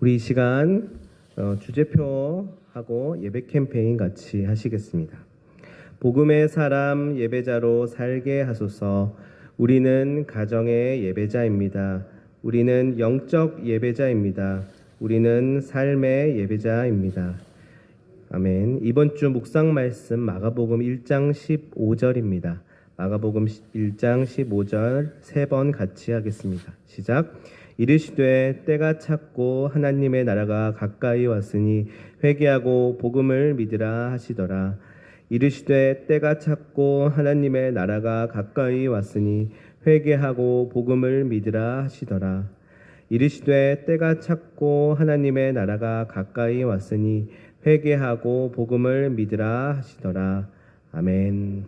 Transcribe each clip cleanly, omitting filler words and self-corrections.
우리 이 시간 주제표하고 예배 캠페인 같이 하시겠습니다. 복음의 사람 예배자로 살게 하소서. 우리는 가정의 예배자입니다. 우리는 영적 예배자입니다. 우리는 삶의 예배자입니다. 아멘. 이번 주 묵상 말씀 마가복음 1장 15절입니다. 마가복음 1장 15절 세 번 같이 하겠습니다. 시작. 이르시되 때가 찼고 하나님의 나라가 가까이 왔으니 회개하고 복음을 믿으라 하시더라. 이르시되 때가 찼고 하나님의 나라가 가까이 왔으니 회개하고 복음을 믿으라 하시더라. 이르시되 때가 찼고 하나님의 나라가 가까이 왔으니 회개하고 복음을 믿으라 하시더라. 아멘.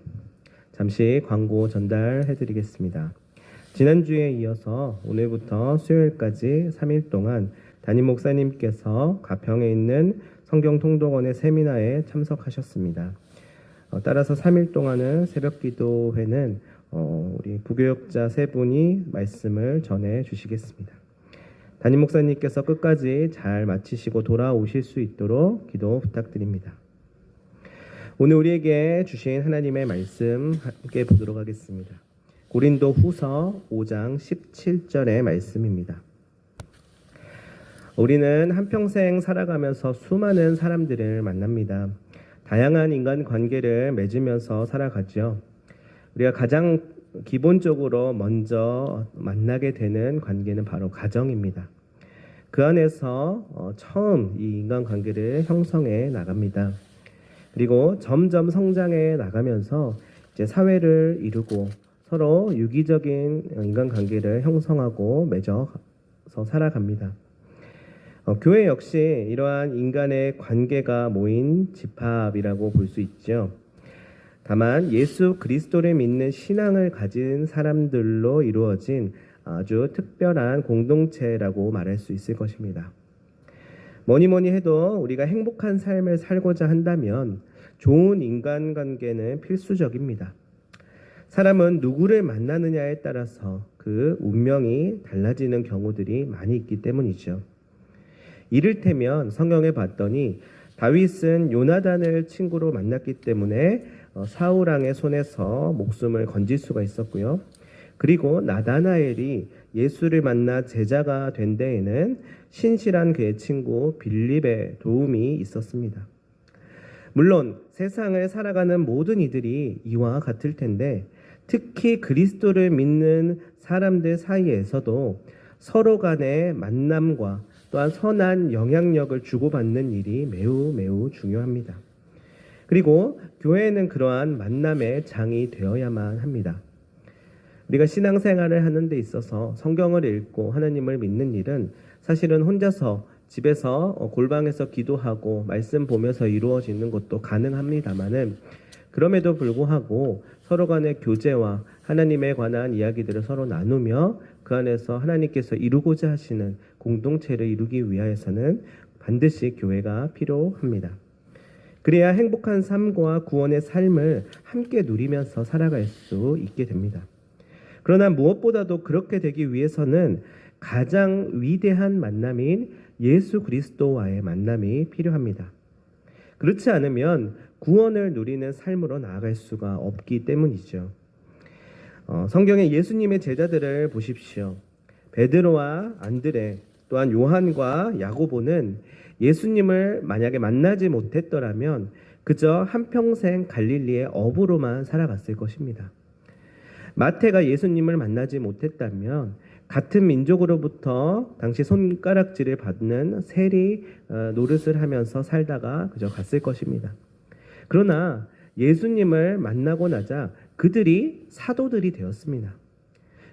잠시 광고 전달해드리겠습니다. 지난주에 이어서 오늘부터 수요일까지 3일 동안 담임 목사님께서 가평에 있는 성경통독원의 세미나에 참석하셨습니다. 따라서 3일 동안은 새벽기도회는 우리 부교역자 세 분이 말씀을 전해 주시겠습니다. 담임 목사님께서 끝까지 잘 마치시고 돌아오실 수 있도록 기도 부탁드립니다. 오늘 우리에게 주신 하나님의 말씀 함께 보도록 하겠습니다. 고린도 후서 5장 17절의 말씀입니다. 우리는 한평생 살아가면서 수많은 사람들을 만납니다. 다양한 인간 관계를 맺으면서 살아가죠. 우리가 가장 기본적으로 먼저 만나게 되는 관계는 바로 가정입니다. 그 안에서 처음 이 인간 관계를 형성해 나갑니다. 그리고 점점 성장해 나가면서 이제 사회를 이루고 서로 유기적인 인간관계를 형성하고 맺어서 살아갑니다. 교회 역시 이러한 인간의 관계가 모인 집합이라고 볼 수 있죠. 다만 예수 그리스도를 믿는 신앙을 가진 사람들로 이루어진 아주 특별한 공동체라고 말할 수 있을 것입니다. 뭐니 해도 우리가 행복한 삶을 살고자 한다면 좋은 인간관계는 필수적입니다. 사람은 누구를 만나느냐에 따라서 그 운명이 달라지는 경우들이 많이 있기 때문이죠. 이를테면 성경에 봤더니 다윗은 요나단을 친구로 만났기 때문에 사울 왕의 손에서 목숨을 건질 수가 있었고요. 그리고 나다나엘이 예수를 만나 제자가 된 데에는 신실한 그의 친구 빌립의 도움이 있었습니다. 물론 세상을 살아가는 모든 이들이 이와 같을 텐데 특히 그리스도를 믿는 사람들 사이에서도 서로 간의 만남과 또한 선한 영향력을 주고받는 일이 매우 중요합니다. 그리고 교회는 그러한 만남의 장이 되어야만 합니다. 우리가 신앙생활을 하는 데 있어서 성경을 읽고 하나님을 믿는 일은 사실은 혼자서 집에서 골방에서 기도하고 말씀 보면서 이루어지는 것도 가능합니다만은 그럼에도 불구하고 서로 간의 교제와 하나님에 관한 이야기들을 서로 나누며 그 안에서 하나님께서 이루고자 하시는 공동체를 이루기 위하여서는 반드시 교회가 필요합니다. 그래야 행복한 삶과 구원의 삶을 함께 누리면서 살아갈 수 있게 됩니다. 그러나 무엇보다도 그렇게 되기 위해서는 가장 위대한 만남인 예수 그리스도와의 만남이 필요합니다. 그렇지 않으면 구원을 누리는 삶으로 나아갈 수가 없기 때문이죠. 성경에 예수님의 제자들을 보십시오. 베드로와 안드레 또한 요한과 야고보는 예수님을 만약에 만나지 못했더라면 그저 한평생 갈릴리의 어부로만 살아갔을 것입니다. 마태가 예수님을 만나지 못했다면 같은 민족으로부터 당시 손가락질을 받는 세리 노릇을 하면서 살다가 그저 갔을 것입니다. 그러나 예수님을 만나고 나자 그들이 사도들이 되었습니다.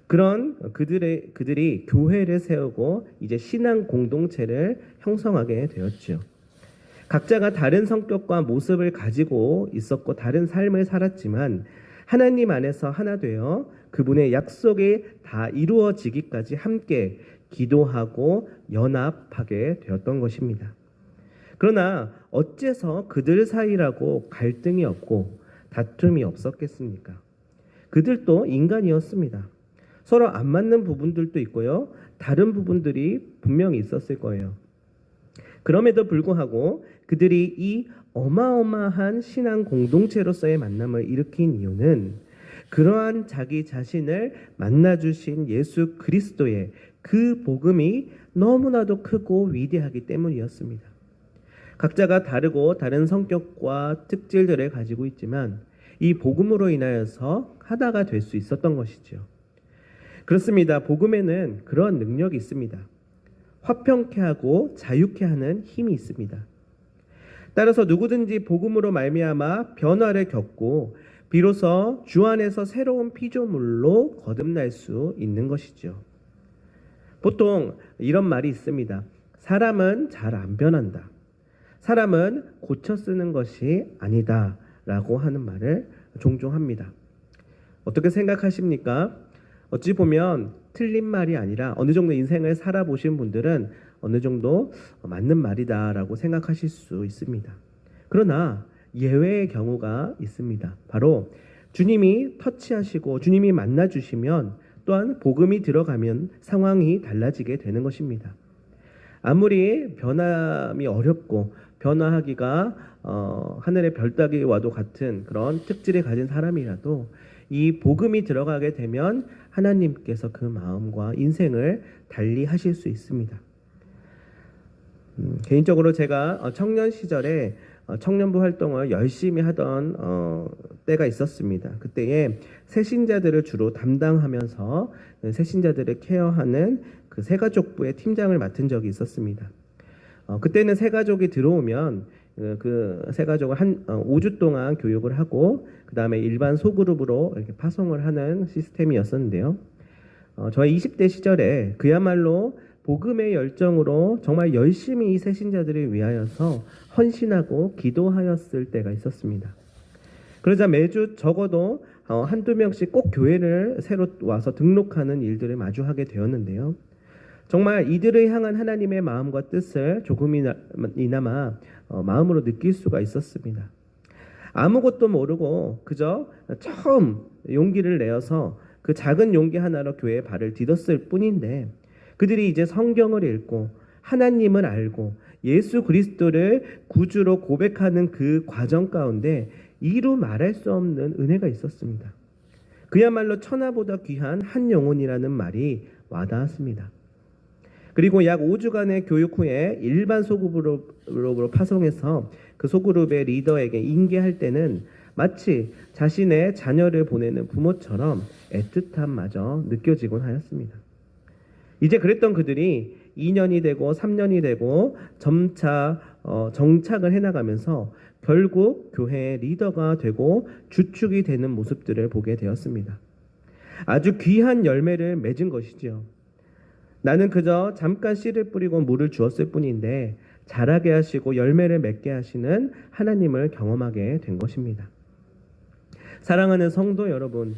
그런 그들이 교회를 세우고 이제 신앙 공동체를 형성하게 되었죠. 각자가 다른 성격과 모습을 가지고 있었고 다른 삶을 살았지만 하나님 안에서 하나 되어 그분의 약속이 다 이루어지기까지 함께 기도하고 연합하게 되었던 것입니다. 그러나 어째서 그들 사이라고 갈등이 없고 다툼이 없었겠습니까? 그들도 인간이었습니다. 서로 안 맞는 부분들도 있고요. 다른 부분들이 분명히 있었을 거예요. 그럼에도 불구하고 그들이 이 어마어마한 신앙 공동체로서의 만남을 일으킨 이유는 그러한 자기 자신을 만나주신 예수 그리스도의 그 복음이 너무나도 크고 위대하기 때문이었습니다. 각자가 다르고 다른 성격과 특질들을 가지고 있지만 이 복음으로 인하여서 하나가 될 수 있었던 것이죠. 그렇습니다. 복음에는 그런 능력이 있습니다. 화평케 하고 자유케 하는 힘이 있습니다. 따라서 누구든지 복음으로 말미암아 변화를 겪고 비로소 주 안에서 새로운 피조물로 거듭날 수 있는 것이죠. 보통 이런 말이 있습니다. 사람은 잘 안 변한다. 사람은 고쳐 쓰는 것이 아니다 라고 하는 말을 종종 합니다. 어떻게 생각하십니까? 어찌 보면 틀린 말이 아니라 어느 정도 인생을 살아보신 분들은 어느 정도 맞는 말이다 라고 생각하실 수 있습니다. 그러나 예외의 경우가 있습니다. 바로 주님이 터치하시고 주님이 만나주시면 또한 복음이 들어가면 상황이 달라지게 되는 것입니다. 아무리 변함이 어렵고 변화하기가 하늘의 별 따기와도 같은 그런 특질을 가진 사람이라도 이 복음이 들어가게 되면 하나님께서 그 마음과 인생을 달리 하실 수 있습니다. 개인적으로 제가 청년 시절에 청년부 활동을 열심히 하던 때가 있었습니다. 그때에 새신자들을 주로 담당하면서 새신자들을 케어하는 그 새가족부의 팀장을 맡은 적이 있었습니다. 그때는 새가족이 들어오면 그 새가족을 한 5주 동안 교육을 하고 그 다음에 일반 소그룹으로 이렇게 파송을 하는 시스템이었었는데요. 저의 20대 시절에 그야말로 복음의 열정으로 정말 열심히 이 새신자들을 위하여서 헌신하고 기도하였을 때가 있었습니다. 그러자 매주 적어도 한두 명씩 꼭 교회를 새로 와서 등록하는 일들을 마주하게 되었는데요. 정말 이들을 향한 하나님의 마음과 뜻을 조금이나마 마음으로 느낄 수가 있었습니다. 아무것도 모르고 그저 처음 용기를 내어서 그 작은 용기 하나로 교회에 발을 디뎠을 뿐인데 그들이 이제 성경을 읽고 하나님을 알고 예수 그리스도를 구주로 고백하는 그 과정 가운데 이루 말할 수 없는 은혜가 있었습니다. 그야말로 천하보다 귀한 한 영혼이라는 말이 와닿았습니다. 그리고 약 5주간의 교육 후에 일반 소그룹으로 파송해서 그 소그룹의 리더에게 인계할 때는 마치 자신의 자녀를 보내는 부모처럼 애틋함마저 느껴지곤 하였습니다. 이제 그랬던 그들이 2년이 되고 3년이 되고 점차 정착을 해나가면서 결국 교회의 리더가 되고 주축이 되는 모습들을 보게 되었습니다. 아주 귀한 열매를 맺은 것이지요. 나는 그저 잠깐 씨를 뿌리고 물을 주었을 뿐인데 자라게 하시고 열매를 맺게 하시는 하나님을 경험하게 된 것입니다. 사랑하는 성도 여러분,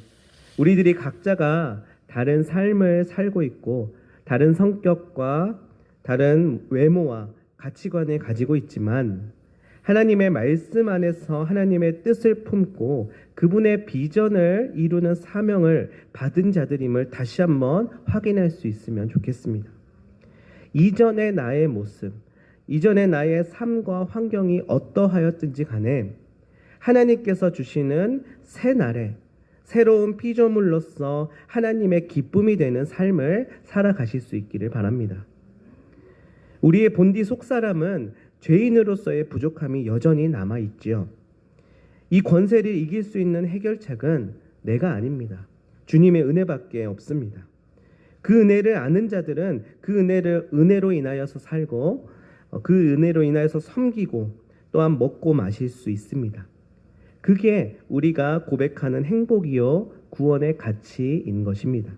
우리들이 각자가 다른 삶을 살고 있고 다른 성격과 다른 외모와 가치관을 가지고 있지만 하나님의 말씀 안에서 하나님의 뜻을 품고 그분의 비전을 이루는 사명을 받은 자들임을 다시 한번 확인할 수 있으면 좋겠습니다. 이전의 나의 모습, 이전의 나의 삶과 환경이 어떠하였든지 간에 하나님께서 주시는 새 날에 새로운 피조물로서 하나님의 기쁨이 되는 삶을 살아가실 수 있기를 바랍니다. 우리의 본디 속사람은 죄인으로서의 부족함이 여전히 남아있지요. 이 권세를 이길 수 있는 해결책은 내가 아닙니다. 주님의 은혜밖에 없습니다. 그 은혜를 아는 자들은 그 은혜를 은혜로 인하여서 살고 그 은혜로 인하여서 섬기고 또한 먹고 마실 수 있습니다. 그게 우리가 고백하는 행복이요 구원의 가치인 것입니다.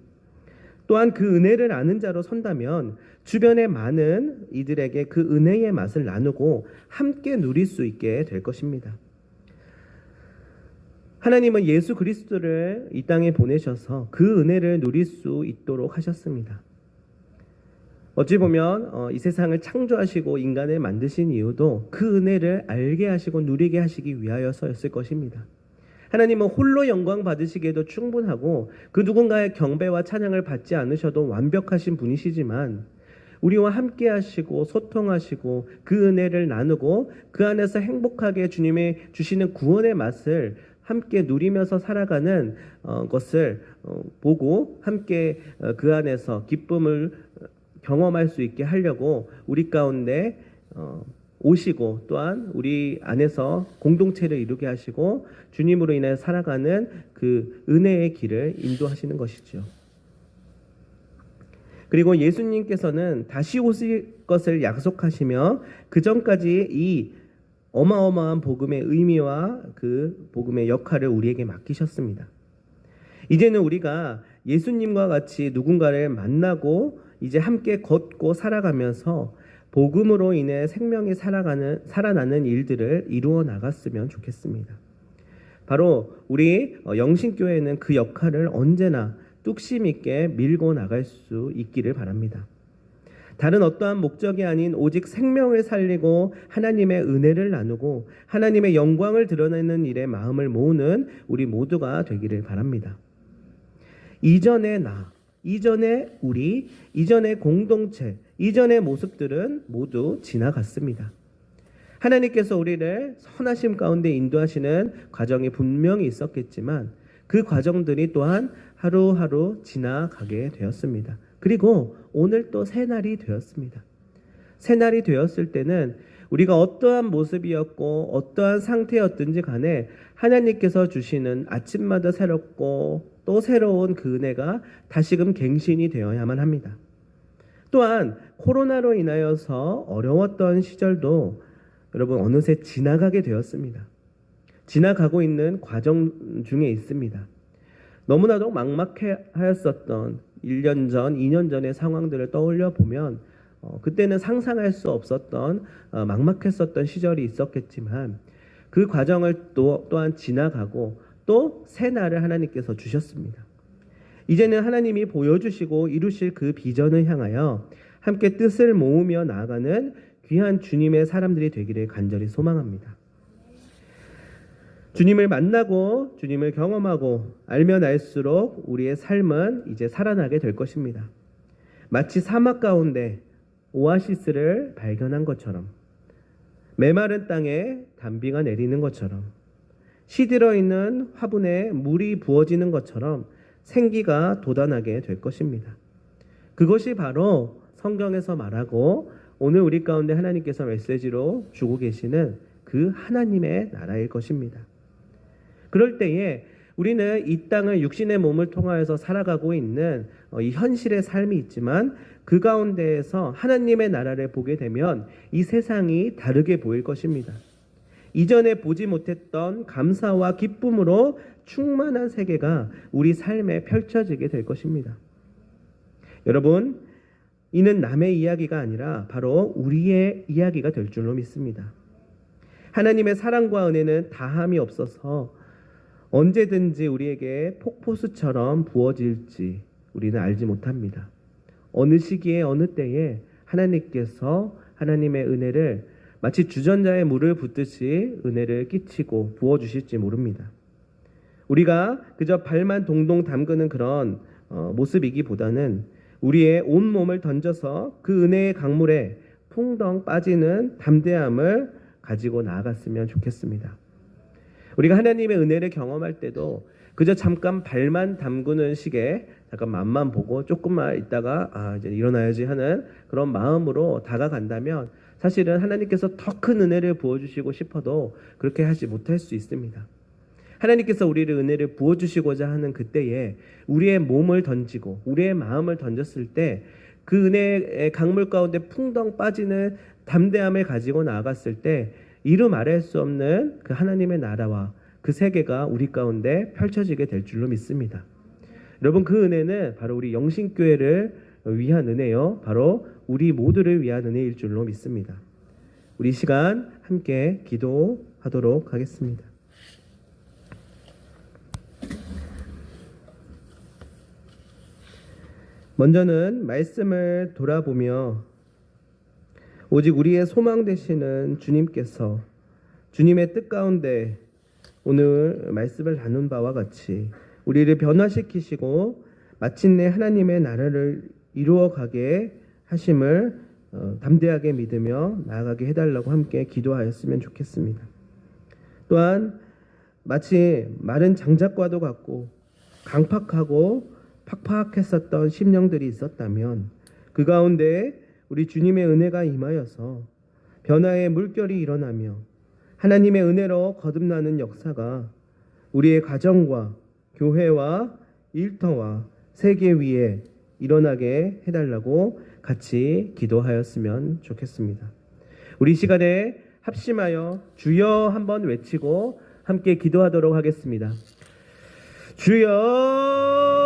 또한 그 은혜를 아는 자로 선다면 주변의 많은 이들에게 그 은혜의 맛을 나누고 함께 누릴 수 있게 될 것입니다. 하나님은 예수 그리스도를 이 땅에 보내셔서 그 은혜를 누릴 수 있도록 하셨습니다. 어찌 보면 이 세상을 창조하시고 인간을 만드신 이유도 그 은혜를 알게 하시고 누리게 하시기 위하여서였을 것입니다. 하나님은 홀로 영광 받으시기에도 충분하고 그 누군가의 경배와 찬양을 받지 않으셔도 완벽하신 분이시지만 우리와 함께 하시고 소통하시고 그 은혜를 나누고 그 안에서 행복하게 주님이 주시는 구원의 맛을 함께 누리면서 살아가는 것을 보고 함께 그 안에서 기쁨을 경험할 수 있게 하려고 우리 가운데 오시고 또한 우리 안에서 공동체를 이루게 하시고 주님으로 인해 살아가는 그 은혜의 길을 인도하시는 것이죠. 그리고 예수님께서는 다시 오실 것을 약속하시며 그 전까지 이 어마어마한 복음의 의미와 그 복음의 역할을 우리에게 맡기셨습니다. 이제는 우리가 예수님과 같이 누군가를 만나고 이제 함께 걷고 살아가면서 복음으로 인해 생명이 살아나는 일들을 이루어 나갔으면 좋겠습니다. 바로 우리 영신교회는 그 역할을 언제나 뚝심 있게 밀고 나갈 수 있기를 바랍니다. 다른 어떠한 목적이 아닌 오직 생명을 살리고 하나님의 은혜를 나누고 하나님의 영광을 드러내는 일에 마음을 모으는 우리 모두가 되기를 바랍니다. 이전의 나, 이전의 우리, 이전의 공동체, 이전의 모습들은 모두 지나갔습니다. 하나님께서 우리를 선하심 가운데 인도하시는 과정이 분명히 있었겠지만 그 과정들이 또한 하루하루 지나가게 되었습니다. 그리고 오늘 또 새날이 되었습니다. 새날이 되었을 때는 우리가 어떠한 모습이었고 어떠한 상태였든지 간에 하나님께서 주시는 아침마다 새롭고 또 새로운 그 은혜가 다시금 갱신이 되어야만 합니다. 또한 코로나로 인하여서 어려웠던 시절도 여러분 어느새 지나가게 되었습니다. 지나가고 있는 과정 중에 있습니다. 너무나도 막막하였었던 1년 전, 2년 전의 상황들을 떠올려 보면 그때는 상상할 수 없었던 막막했었던 시절이 있었겠지만 그 과정을 또한 지나가고 또 새날을 하나님께서 주셨습니다. 이제는 하나님이 보여주시고 이루실 그 비전을 향하여 함께 뜻을 모으며 나아가는 귀한 주님의 사람들이 되기를 간절히 소망합니다. 주님을 만나고 주님을 경험하고 알면 알수록 우리의 삶은 이제 살아나게 될 것입니다. 마치 사막 가운데 오아시스를 발견한 것처럼 메마른 땅에 단비가 내리는 것처럼 시들어 있는 화분에 물이 부어지는 것처럼 생기가 돋아나게 될 것입니다. 그것이 바로 성경에서 말하고 오늘 우리 가운데 하나님께서 메시지로 주고 계시는 그 하나님의 나라일 것입니다. 그럴 때에 우리는 이 땅을 육신의 몸을 통하여서 살아가고 있는 이 현실의 삶이 있지만 그 가운데에서 하나님의 나라를 보게 되면 이 세상이 다르게 보일 것입니다. 이전에 보지 못했던 감사와 기쁨으로 충만한 세계가 우리 삶에 펼쳐지게 될 것입니다. 여러분, 이는 남의 이야기가 아니라 바로 우리의 이야기가 될 줄로 믿습니다. 하나님의 사랑과 은혜는 다함이 없어서 언제든지 우리에게 폭포수처럼 부어질지 우리는 알지 못합니다. 어느 시기에 어느 때에 하나님께서 하나님의 은혜를 마치 주전자에 물을 붓듯이 은혜를 끼치고 부어주실지 모릅니다. 우리가 그저 발만 동동 담그는 그런 모습이기보다는 우리의 온몸을 던져서 그 은혜의 강물에 풍덩 빠지는 담대함을 가지고 나아갔으면 좋겠습니다. 우리가 하나님의 은혜를 경험할 때도 그저 잠깐 발만 담그는 식의 잠깐 맛만 보고 조금만 있다가 이제 일어나야지 하는 그런 마음으로 다가간다면 사실은 하나님께서 더 큰 은혜를 부어주시고 싶어도 그렇게 하지 못할 수 있습니다. 하나님께서 우리를 은혜를 부어주시고자 하는 그때에 우리의 몸을 던지고 우리의 마음을 던졌을 때 그 은혜의 강물 가운데 풍덩 빠지는 담대함을 가지고 나아갔을 때 이루 말할 수 없는 그 하나님의 나라와 그 세계가 우리 가운데 펼쳐지게 될 줄로 믿습니다. 여러분, 그 은혜는 바로 우리 영신교회를 위한 은혜요, 바로 우리 모두를 위한 은혜일 줄로 믿습니다. 우리 시간 함께 기도하도록 하겠습니다. 먼저는 말씀을 돌아보며 오직 우리의 소망 되시는 주님께서 주님의 뜻 가운데 오늘 말씀을 나눈 바와 같이 우리를 변화시키시고 마침내 하나님의 나라를 이루어가게 하심을 담대하게 믿으며 나아가게 해달라고 함께 기도하였으면 좋겠습니다. 또한 마치 마른 장작과도 같고 강팍하고 팍팍했었던 심령들이 있었다면 그 가운데 우리 주님의 은혜가 임하여서 변화의 물결이 일어나며 하나님의 은혜로 거듭나는 역사가 우리의 가정과 교회와 일터와 세계 위에 일어나게 해달라고 같이 기도하였으면 좋겠습니다. 우리 시간에 합심하여 주여 한번 외치고 함께 기도하도록 하겠습니다. 주여